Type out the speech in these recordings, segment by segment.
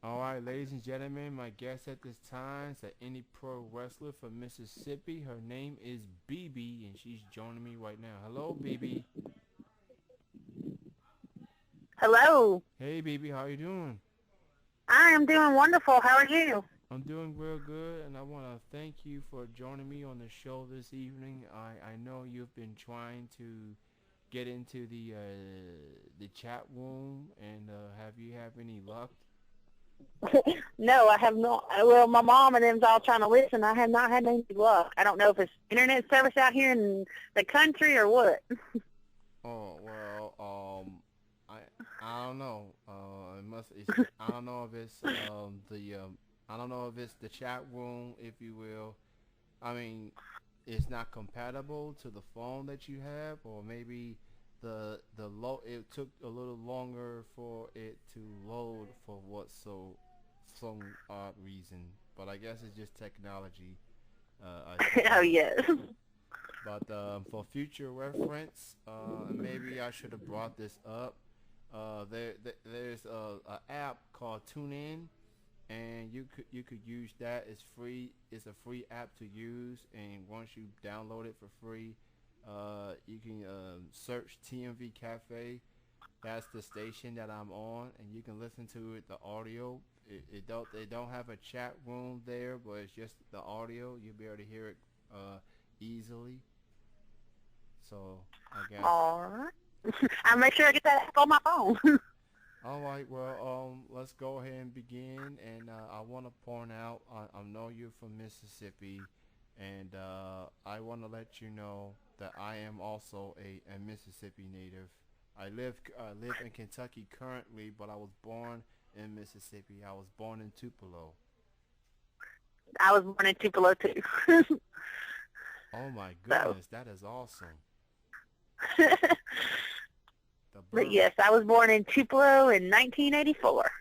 All right, ladies and gentlemen, my guest at this time is an indie pro wrestler from Mississippi. Her name is BB, and she's joining me right now. Hello, BB. Hello. Hey, BB, how you doing? I am doing wonderful. How are you? I'm doing real good, and I want to thank you for joining me on the show this evening. I know you've been trying to get into the chat room, and have you have any luck? No, I have not. Well, my mom and them's all trying to listen. I have not had any luck. I don't know if it's internet service out here in the country or what. Oh well, I I don't know. It must. I don't know if it's I don't know if it's the chat room, if you will. I mean, it's not compatible to the phone that you have, or maybe the low. It took a little longer for it to load for what some odd reason. But I guess it's just technology, I Oh, suppose. yes. But for future reference, maybe I should have brought this up. There's a app called TuneIn, and you could use that. It's free. It's a free app to use, and once you download it for free, you can search TMV Cafe. That's the station that I'm on, and you can listen to it. The audio. It don't they don't have a chat room there, but it's just the audio. You'll be able to hear it easily. So I guess. All right. I'll make sure I get that app on my phone. All right. Well, let's go ahead and begin. And I want to point out, I know you're from Mississippi, and I want to let you know that I am also a Mississippi native. I live in Kentucky currently, but I was born in Mississippi. I was born in Tupelo. I was born in Tupelo, too. Oh my So, goodness, that is awesome. The but birth. yes, I was born in Tupelo in 1984.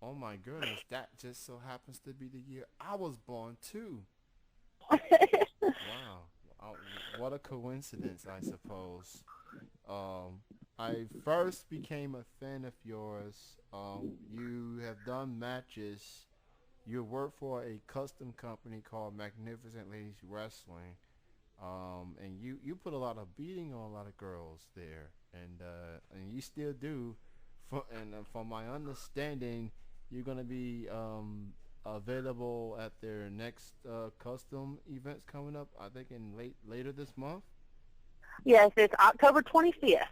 Oh my goodness, that just so happens to be the year I was born too. Wow. Uh, what a coincidence, I suppose. Um, I first became a fan of yours. You have done matches. You work for a custom company called Magnificent Ladies Wrestling. And you put a lot of beating on a lot of girls there, and you still do. From my understanding, you're gonna be available at their next custom events coming up. I think in later this month. Yes, it's October 25th.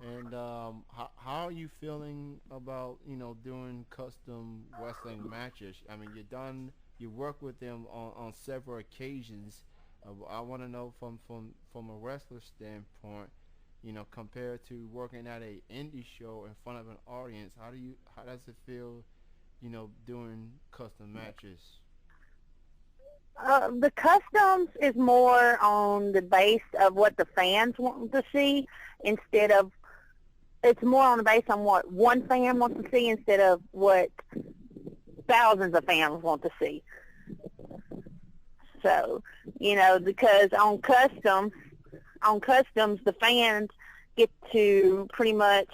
And how are you feeling about doing custom wrestling matches? I mean, you work with them on several occasions. I want to know from a wrestler standpoint, compared to working at a indie show in front of an audience. How does it feel, doing custom matches? The customs is more on the base of what the fans want to see instead of, it's more on the base on what one fan wants to see instead of what thousands of fans want to see. So, because on customs, the fans get to pretty much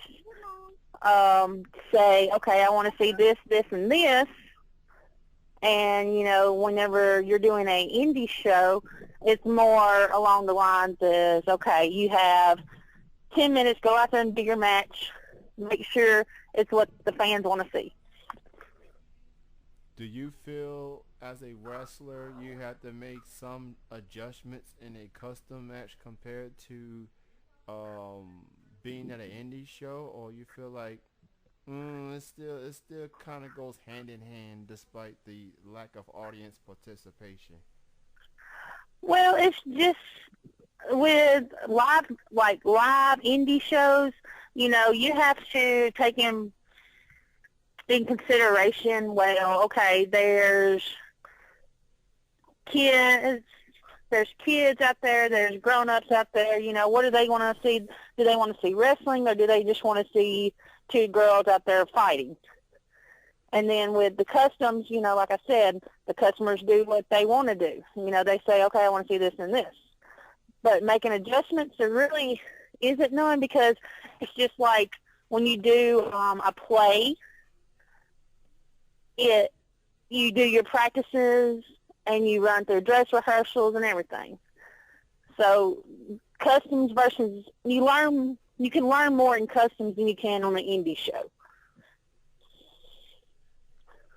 say, okay, I want to see this, this, and this. And, whenever you're doing a indie show, it's more along the lines of, okay, you have 10 minutes, go out there and do your match, make sure it's what the fans want to see. Do you feel as a wrestler you have to make some adjustments in a custom match compared to um, being at an indie show, or you feel like it still kind of goes hand in hand despite the lack of audience participation? Well, it's just with live indie shows, you have to take in consideration, well, okay, kids, there's kids out there, there's grown-ups out there, what do they want to see? Do they want to see wrestling, or do they just want to see two girls out there fighting? And then with the customs, like I said, the customers do what they want to do. They say, okay, I want to see this and this. But making adjustments, there really isn't none, because it's just like when you do a play, you do your practices and you run through dress rehearsals and everything. So customs versus you can learn more in customs than you can on an indie show.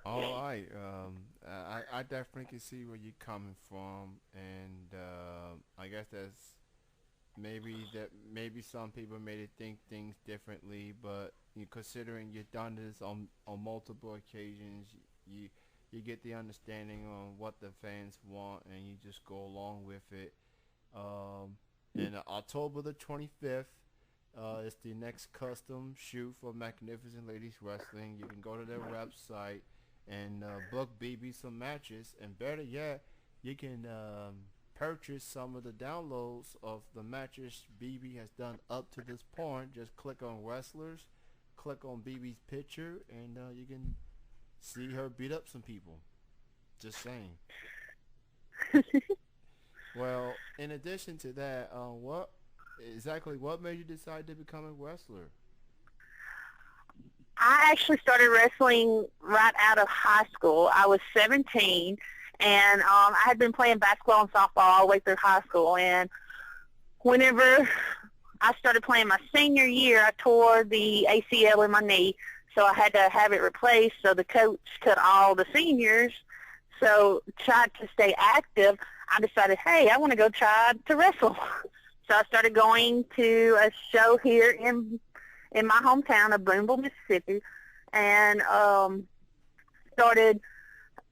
All right. I definitely can see where you're coming from, and I guess maybe some people made it think things differently, but considering you've done this on multiple occasions, you you get the understanding on what the fans want, and you just go along with it. Um, and October the 25th is the next custom shoot for Magnificent Ladies Wrestling. You can go to their website and book BB some matches, and better yet, you can purchase some of the downloads of the matches BB has done up to this point. Just click on wrestlers, click on BB's picture, and you can see her beat up some people. Just saying. Well, in addition to that, what made you decide to become a wrestler? I actually started wrestling right out of high school. I was 17, and I had been playing basketball and softball all the way through high school. And whenever I started playing my senior year, I tore the ACL in my knee, so I had to have it replaced. So the coach cut all the seniors. So tried to stay active. I decided, hey, I want to go try to wrestle. So I started going to a show here in my hometown of Boonville, Mississippi, and started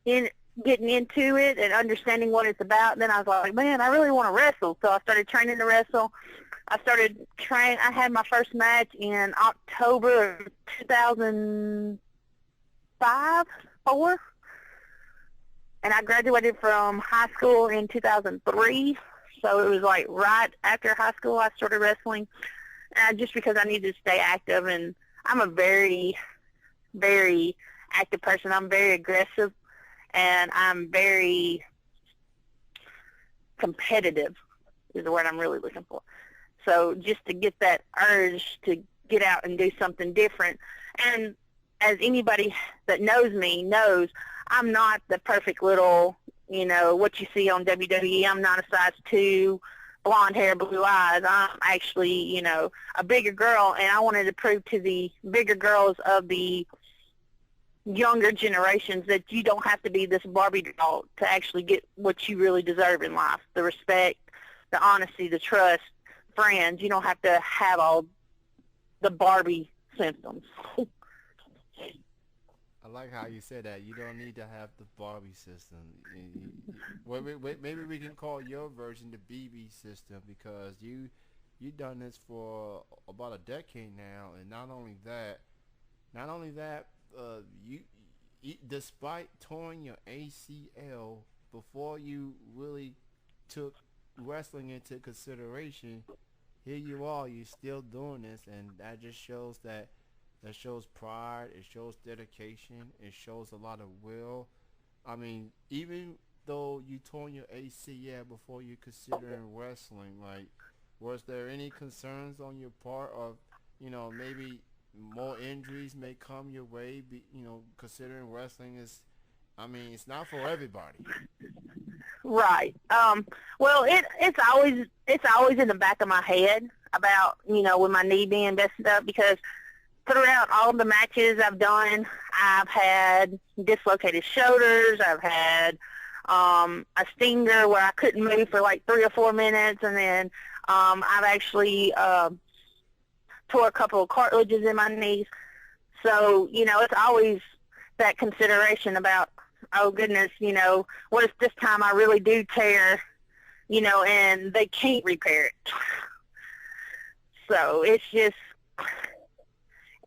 getting into it and understanding what it's about. And then I was like, man, I really want to wrestle. So I started training to wrestle. I had my first match in October of 2005, 4. And I graduated from high school in 2003. So it was like right after high school I started wrestling, just because I needed to stay active. And I'm a very, very active person. I'm very aggressive, and I'm very competitive is the word I'm really looking for. So just to get that urge to get out and do something different. And as anybody that knows me knows, I'm not the perfect little, what you see on WWE. I'm not a size 2, blonde hair, blue eyes. I'm actually, a bigger girl, and I wanted to prove to the bigger girls of the younger generations that you don't have to be this Barbie doll to actually get what you really deserve in life. The respect, the honesty, the trust, friends. You don't have to have all the Barbie symptoms. I like how you said that. You don't need to have the Barbie system. Maybe we can call your version the BB system, because you done this for about a decade now, and not only that, despite torn your ACL before you really took wrestling into consideration, here you are. You're still doing this, and that just shows that shows pride. It shows dedication. It shows a lot of will. I mean, even though you torn your ACL before you considering wrestling, like, was there any concerns on your part of, maybe more injuries may come your way? Considering wrestling is, it's not for everybody. Right. Well, it's always in the back of my head about, with my knee being messed up, because throughout all the matches I've done, I've had dislocated shoulders. I've had a stinger where I couldn't move for like 3 or 4 minutes, and then I've actually tore a couple of cartilages in my knees. So, it's always that consideration about, oh goodness, what if this time I really do tear, and they can't repair it. So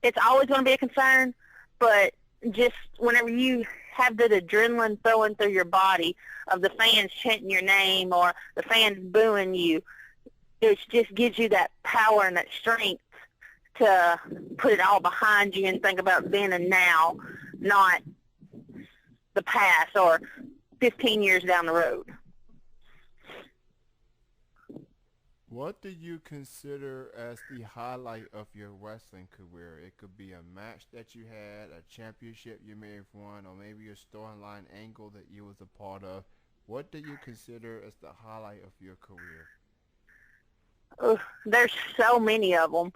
it's always going to be a concern, but just whenever you have that adrenaline flowing through your body of the fans chanting your name or the fans booing you, it just gives you that power and that strength to put it all behind you and think about then and now, not the past or 15 years down the road. What do you consider as the highlight of your wrestling career? It could be a match that you had, a championship you may have won, or maybe a storyline angle that you was a part of. What do you consider as the highlight of your career? There's so many of them.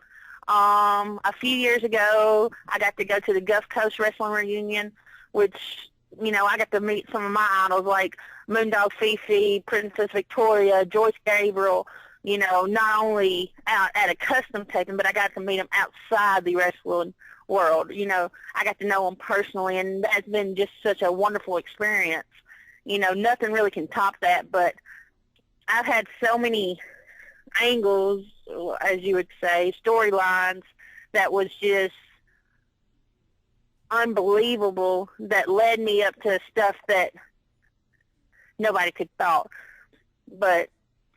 A few years ago, I got to go to the Gulf Coast Wrestling Reunion, which, I got to meet some of my idols like Moondog Fifi, Princess Victoria, Joyce Gabriel, not only out at a custom taping, but I got to meet them outside the wrestling world. I got to know them personally, and that's been just such a wonderful experience. Nothing really can top that, but I've had so many angles, as you would say, storylines that was just unbelievable that led me up to stuff that nobody could thought. But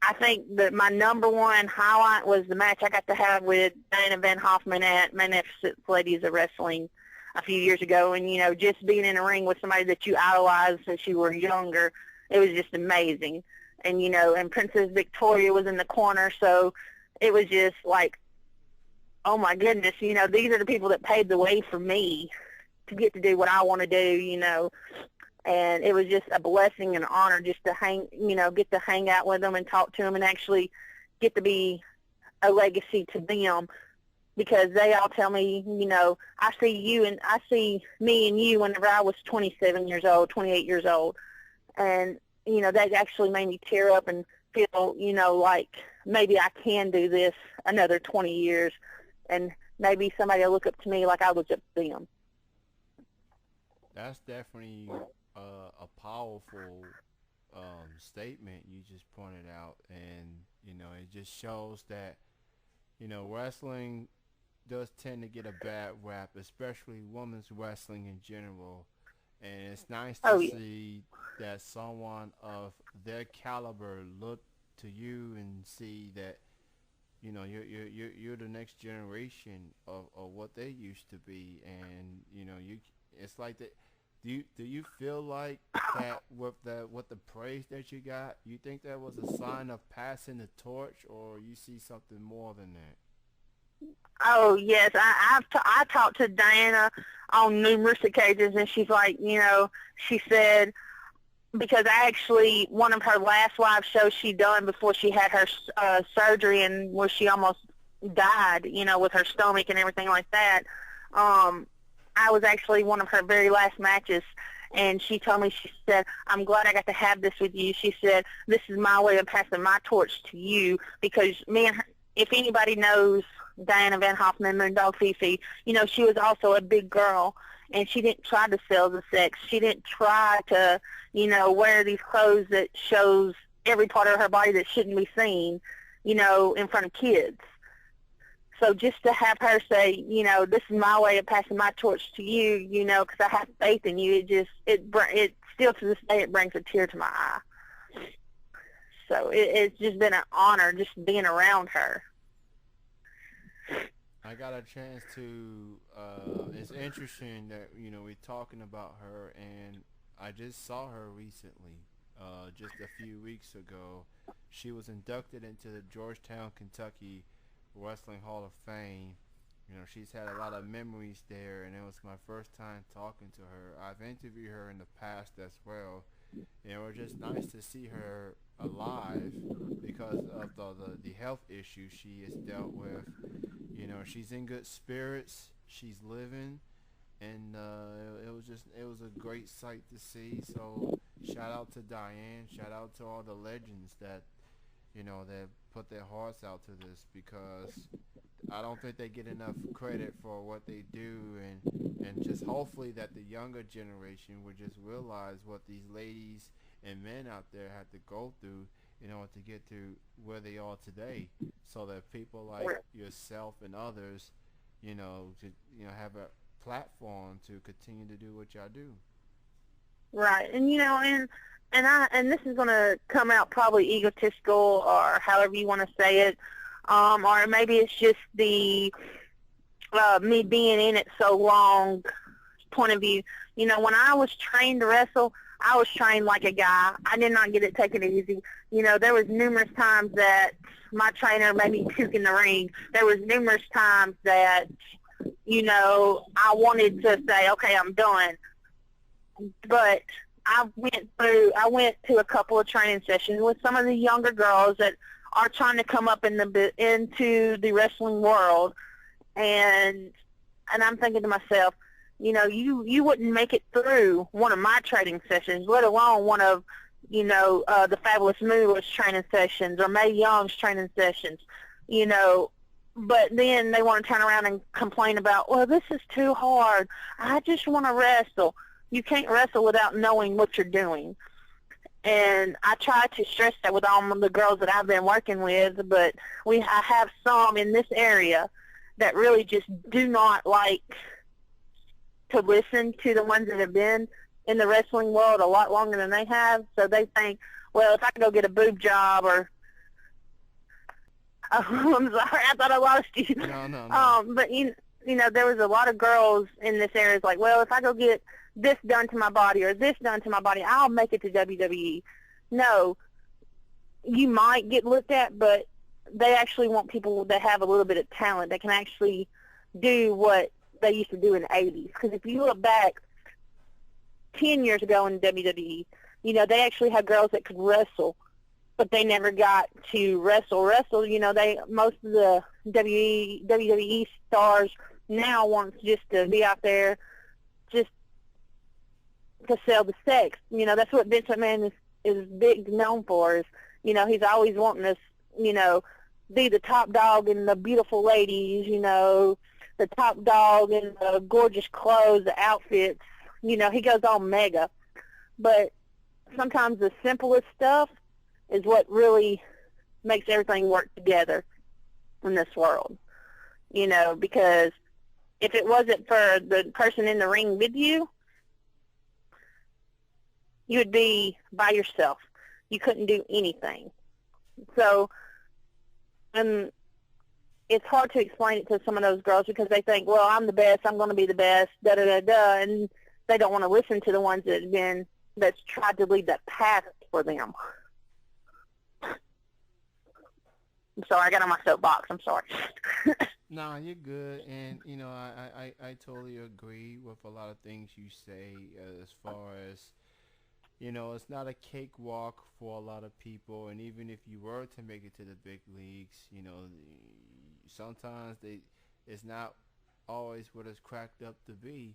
I think that my number one highlight was the match I got to have with Diana Van Hoffman at Magnificent Ladies of Wrestling a few years ago. And, just being in a ring with somebody that you idolized since you were younger, it was just amazing. And, and Princess Victoria was in the corner, so it was just like, oh, my goodness, these are the people that paved the way for me to get to do what I want to do, And it was just a blessing and an honor just to get to hang out with them and talk to them and actually get to be a legacy to them, because they all tell me, I see me and you whenever I was 27 years old, 28 years old. And, that actually made me tear up and feel, like maybe I can do this another 20 years, and maybe somebody will look up to me like I looked up to them. That's definitely a powerful statement you just pointed out, and it just shows that wrestling does tend to get a bad rap, especially women's wrestling in general. And it's nice to see that someone of their caliber look to you and see that you're the next generation of what they used to be, and it's like that. Do you feel like that with the praise that you got, you think that was a sign of passing the torch, or you see something more than that? Oh, yes. I talked to Diana on numerous occasions, and she's like, she said, because actually one of her last live shows she done before she had her surgery and where she almost died, with her stomach and everything like that, I was actually one of her very last matches. And she told me, she said, I'm glad I got to have this with you. She said, this is my way of passing my torch to you, because me and her, if anybody knows Diana Van Hoffman, Moondog Fifi, she was also a big girl, and she didn't try to sell the sex. She didn't try to, wear these clothes that shows every part of her body that shouldn't be seen, in front of kids. So just to have her say, this is my way of passing my torch to you, because I have faith in you, it still to this day, it brings a tear to my eye. So it's just been an honor just being around her. I got a chance to, it's interesting that, we're talking about her, and I just saw her recently, just a few weeks ago. She was inducted into the Georgetown, Kentucky Wrestling Hall of Fame. She's had a lot of memories there, and it was my first time talking to her. I've interviewed her in the past as well, and it was just nice to see her alive because of the health issues she has dealt with. She's in good spirits, she's living, and it was a great sight to see. So shout out to Diane, shout out to all the legends that that put their hearts out to this, because I don't think they get enough credit for what they do, and just hopefully that the younger generation would just realize what these ladies and men out there had to go through in order to get to where they are today, so that people like yourself and others, to have a platform to continue to do what y'all do. Right, and and this is going to come out probably egotistical or however you want to say it, or maybe it's just the me being in it so long point of view. When I was trained to wrestle, I was trained like a guy. I did not get it taken easy. You know, there was numerous times that my trainer made me puke in the ring. There was numerous times that, you know, I wanted to say, okay, I'm done. But I went to a couple of training sessions with some of the younger girls that are trying to come up into the wrestling world, and I'm thinking to myself, you know, you wouldn't make it through one of my training sessions, let alone one of, you know, the Fabulous Moodle's training sessions or Mae Young's training sessions, you know. But then they want to turn around and complain about, well, this is too hard. I just want to wrestle. You can't wrestle without knowing what you're doing. And I try to stress that with all of the girls that I've been working with, but I have some in this area that really just do not like to listen to the ones that have been in the wrestling world a lot longer than they have. So they think, well, if I can go get a boob job or I'm sorry, I thought I lost you. No. But you know, there was a lot of girls in this area like, well, if I go get this done to my body or this done to my body, I'll make it to WWE. No, you might get looked at, but they actually want people that have a little bit of talent that can actually do what they used to do in the 80s. Because if you look back 10 years ago in WWE, you know, they actually had girls that could wrestle, but they never got to wrestle. You know, most of the WWE stars now want just to be out there just to sell the sex. You know, that's what Vince McMahon is big known for. Is, you know, he's always wanting us, you know, be the top dog in the beautiful ladies, you know, the top dog in the gorgeous clothes, the outfits. You know, he goes all mega. But sometimes the simplest stuff is what really makes everything work together in this world. You know, because if it wasn't for the person in the ring with you, you would be by yourself. You couldn't do anything. So, it's hard to explain it to some of those girls because they think, well, I'm the best, I'm going to be the best, da-da-da-da, and they don't want to listen to the ones that's tried to lead that path for them. I'm sorry, I got on my soapbox. I'm sorry. No, you're good, and you know I totally agree with a lot of things you say as far as, you know, it's not a cakewalk for a lot of people, and even if you were to make it to the big leagues, you know, sometimes it's not always what it's cracked up to be.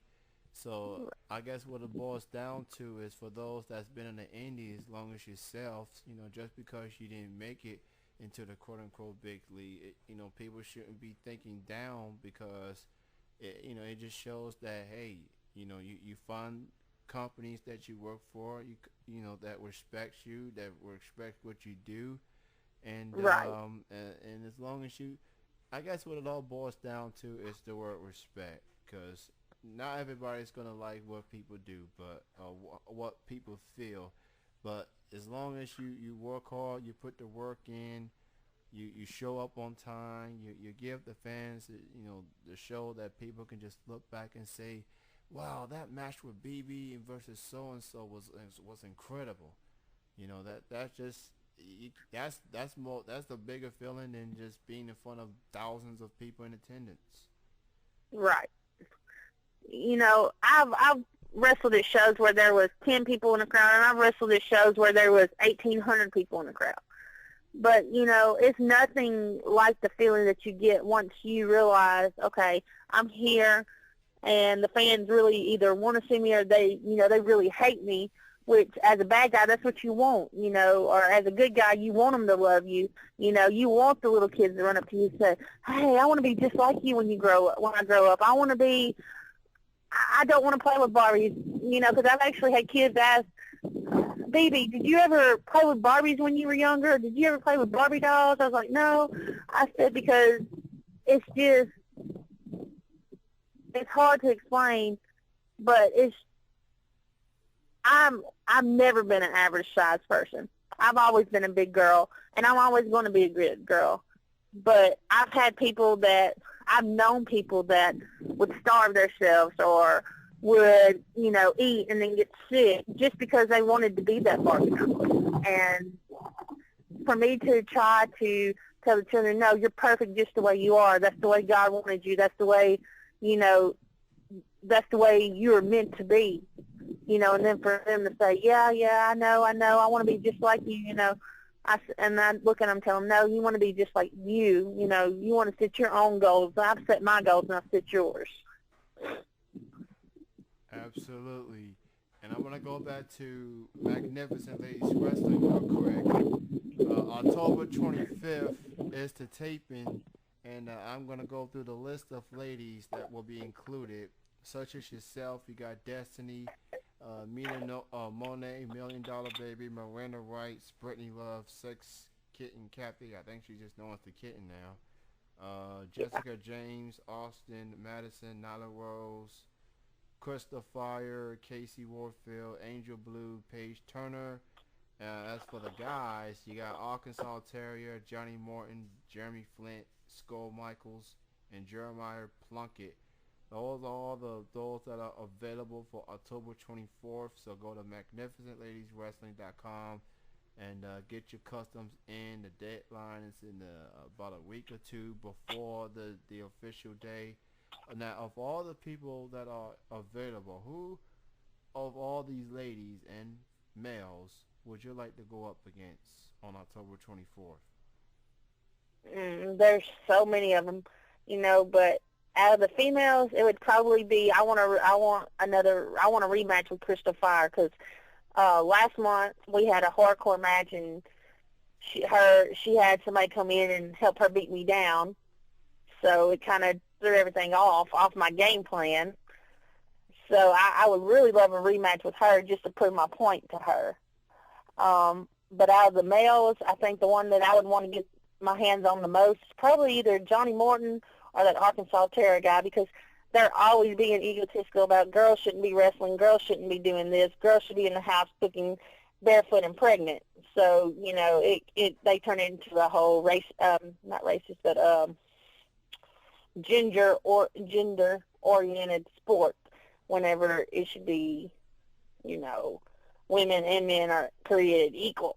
So I guess what it boils down to is for those that's been in the indies as long as yourself, you know, just because you didn't make it into the quote-unquote big league, you know, people shouldn't be thinking down because, you know, it just shows that, hey, you know, you find companies that you work for, you know, that respects you, that respect what you do, and right. And as long as you, I guess what it all boils down to is the word respect, because not everybody's gonna like what people do, but what people feel, but as long as you work hard, you put the work in, you show up on time, you give the fans, you know, the show that people can just look back and say, wow, that match with BB versus so and so was incredible. You know, that's the bigger feeling than just being in front of thousands of people in attendance. Right. You know, I've wrestled at shows where there was 10 people in the crowd, and I've wrestled at shows where there was 1,800 people in the crowd. But, you know, it's nothing like the feeling that you get once you realize, okay, I'm here, and the fans really either want to see me or they really hate me, which as a bad guy, that's what you want, you know, or as a good guy, you want them to love you. You know, you want the little kids to run up to you and say, hey, I want to be just like you when I grow up. I don't want to play with Barbies, you know, because I've actually had kids ask, baby, did you ever play with Barbies when you were younger? Did you ever play with Barbie dolls? I was like, no. I said, because it's hard to explain, but I've never been an average size person. I've always been a big girl, and I'm always going to be a good girl. But I've known people that would starve themselves or would, eat and then get sick just because they wanted to be that Barbie doll. And for me to try to tell the children, no, you're perfect just the way you are. That's the way God wanted you. That's the way, you know, that's the way you're meant to be. And then for them to say, yeah, I know, I want to be just like you. And I look at them and tell them, no, you want to be just like you. You want to set your own goals. I've set my goals and I've set yours. Absolutely. And I'm gonna go back to Magnificent Ladies Wrestling real quick. October 25th is the taping, and I'm gonna go through the list of ladies that will be included, such as yourself. You got Destiny, Mina Monet, Million Dollar Baby, Miranda Rights, Brittany Love, Sex Kitten Kathy. I think she's just known as the Kitten now. Jessica James, Austin Madison, Nyla Rose, Krista Fire, Casey Warfield, Angel Blue, Paige Turner. As for the guys, you got Arkansas Terrier, Johnny Morton, Jeremy Flint, Skull Michaels, and Jeremiah Plunkett. Those are all those that are available for October 24th. So go to magnificentladieswrestling.com and get your customs in. The deadline is in about a week or two before the official day. Now, of all the people that are available, who of all these ladies and males would you like to go up against on October 24th? There's so many of them, but out of the females, it would probably be I want a rematch with Krista Fire because last month we had a hardcore match and she had somebody come in and help her beat me down, so it kind of threw everything off my game plan. So I would really love a rematch with her just to prove my point to her. But out of the males, I think the one that I would want to get my hands on the most is probably either Johnny Morton or that Arkansas Terror guy because they're always being egotistical about girls shouldn't be wrestling, girls shouldn't be doing this, girls should be in the house cooking barefoot and pregnant. So, they turn it into the whole race, not racist, but gender-oriented sport whenever it should be, women and men are created equal.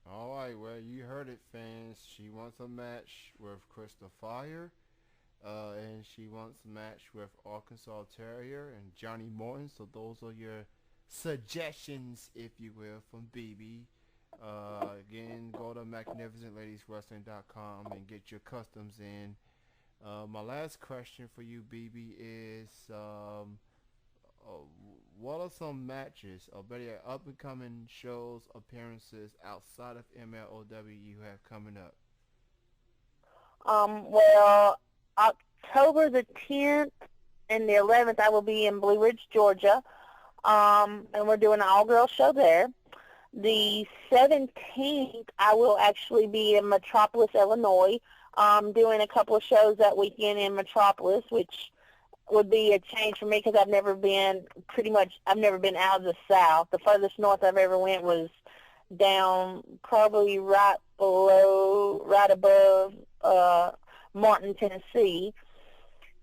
All right, well, you heard it, fans. She wants a match with Krista Fire, and she wants a match with Arkansas Terrier and Johnny Morton. So those are your suggestions, if you will, from BB. Again, go to magnificentladieswrestling.com and get your customs in. My last question for you, BB, is what are some matches or better yet, up and coming shows, appearances outside of MLOW you have coming up? Well, October the 10th and the 11th, I will be in Blue Ridge, Georgia, and we're doing an all-girl show there. The 17th, I will actually be in Metropolis, Illinois, doing a couple of shows that weekend in Metropolis, which would be a change for me because I've never been out of the South. The furthest north I've ever went was down probably right above Martin, Tennessee.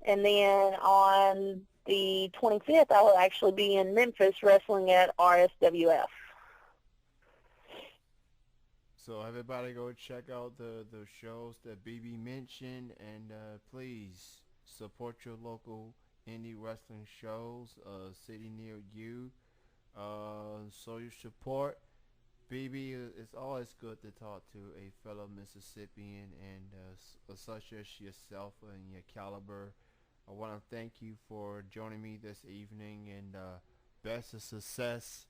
And then on the 25th, I will actually be in Memphis wrestling at RSWF. So everybody go check out the shows that BB mentioned, and please support your local indie wrestling shows, city near you. Show your support. BB, it's always good to talk to a fellow Mississippian and such as yourself and your caliber. I want to thank you for joining me this evening, and best of success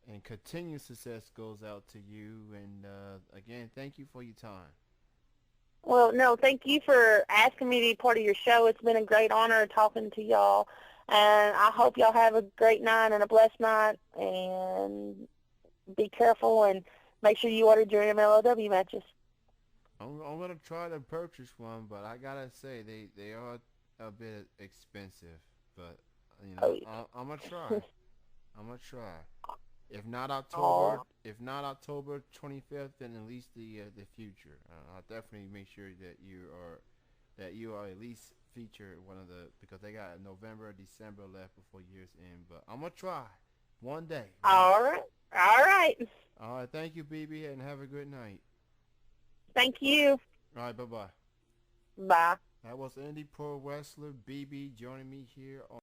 and continued success goes out to you. And again, thank you for your time. Well, no, thank you for asking me to be part of your show. It's been a great honor talking to y'all, and I hope y'all have a great night and a blessed night, and be careful and make sure you order your MLOW matches. I'm going to try to purchase one, but I got to say they are a bit expensive, but I'm going to try. I'm going to try. If not October 25th, then at least the future. I'll definitely make sure that you are that you are at least feature one of the, because they got November or December left before year's end. But I'm gonna try one day. All right. All right. All right. Thank you, BB, and have a good night. Thank you. All right. Bye bye. Bye. That was indie pro wrestler BB joining me here on